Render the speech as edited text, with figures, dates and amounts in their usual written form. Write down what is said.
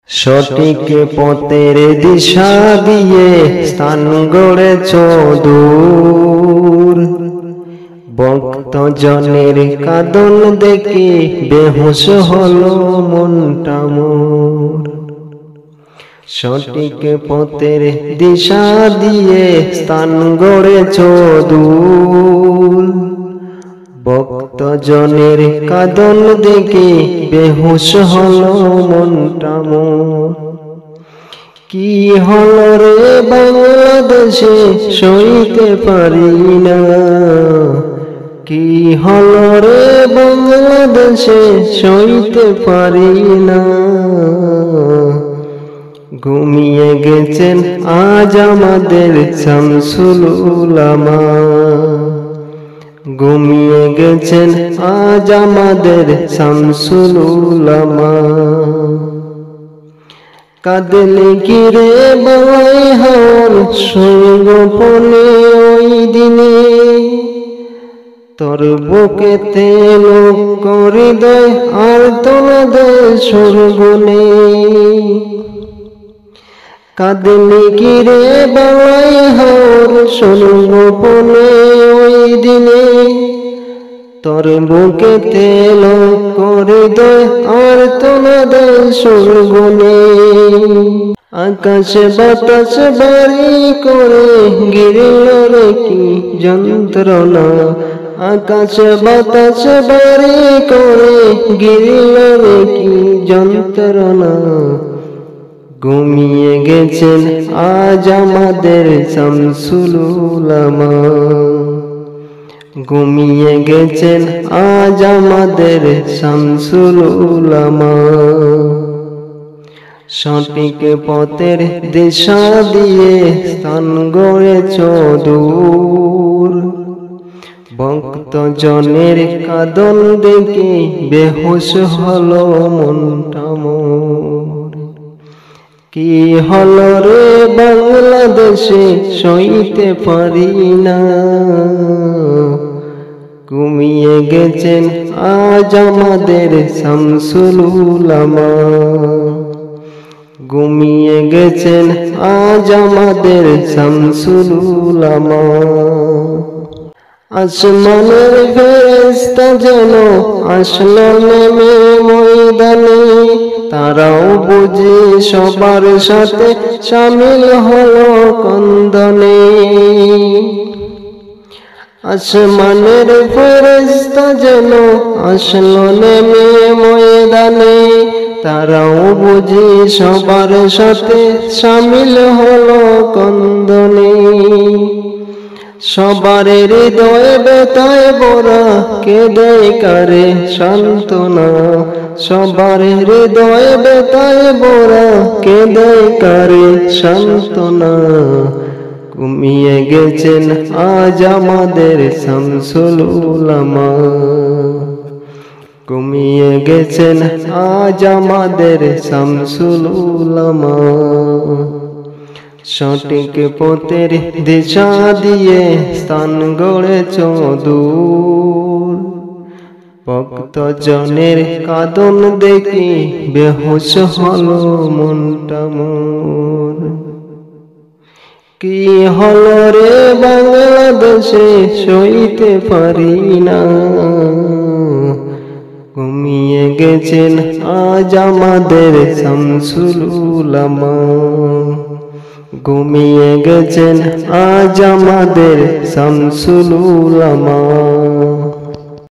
সঠিক পথের দিশা দিয়ে স্থান গড়েছ দূর। ভক্ত জনের কাঁদন দেখে বেহুশ হলো মনটা মোর। সঠিক পথের দিশা দিয়ে স্থান গড়েছ দূর। ভক্ত জনের কাঁদন দেখে বেহুশ হলো মনটা মোর। কি হলো রে বাংলাদেশে সইতে পারি না, কি হলো রে বাংলাদেশে সইতে পারি না। ঘুমিয়ে গেছেন আজ আমাদের শামসুল উলামা, ঘুমিয়ে গেছেন আজ আমাদের শামসুল উলামা। কাঁদলে কি রে বালাই হাওর গোপনে ওই দিনে, তোর বুকেতে লোক করে দেয় আর তোলা দেয় সুরগুনে। কাঁদলে কি রে বালাই হাওর গোপনে ওই দিনে, তোর বুকেতে লোক করে দেয় আর তোলা দেয় সুরগুনে। আকাশে বাতাস বাড়ি করে গিরল রে কি যন্ত্রণা, আকাশে বাতাস বাড়ি করে গিরল রে কি যন্ত্রণা। ঘুমিয়ে গেছেন আজ আমাদের শামসুল উলামা, ঘুমিয়ে গেছেন আজ আমাদের শামসুল উলামা। সঠিক পথের দিশা দিয়ে স্থান গড়েছ দূর। ভক্ত জনের কাঁদন দেখে বেহুশ হলো মনটা মোর। কি হলো রে বাংলাদেশে সইতে পারি না, ঘুমিয়ে গেছেন আজ আমাদের শামসুল উলামা, ঘুমিয়ে গেছেন আজ আমাদের শামসুল উলামা। আসমানের ফেরেশতা যেন আসলো নেমে ময়দানে, তারাও বুঝি সবার সাথে শামিল হলো কন্দনে। আসমানের ফেরেশতা যেন আসলো নেমে ময়দানে, তারাও বুঝি সবার সাথে শামিল হলো কন্দনে। সবার হৃদয়ে ব্যথায় ভরা কেঁদে কারে সান্ত্বনা, সবার হৃদয়ে ব্যথায় ভরা কেঁদে কারে সান্ত্বনা। ঘুমিয়ে গেছেন আজ আমাদের শামসুল উলামা, ঘুমিয়ে গেছেন আজ আমাদের শামসুল উলামা। সঠিক পথের দিশা দিয়ে স্থান গড়েছ দূর। ভক্ত জনের কাঁদন দেখে বেহুশ হলো মনটা মোর। কি হলো রে বাংলাদেশে সইতে পারি না, ঘুমিয়ে গেছেন আজ আমাদের শামসুল উলামা, ঘুমিয়ে গেছেন আজ আমাদের শামসুল উলামা।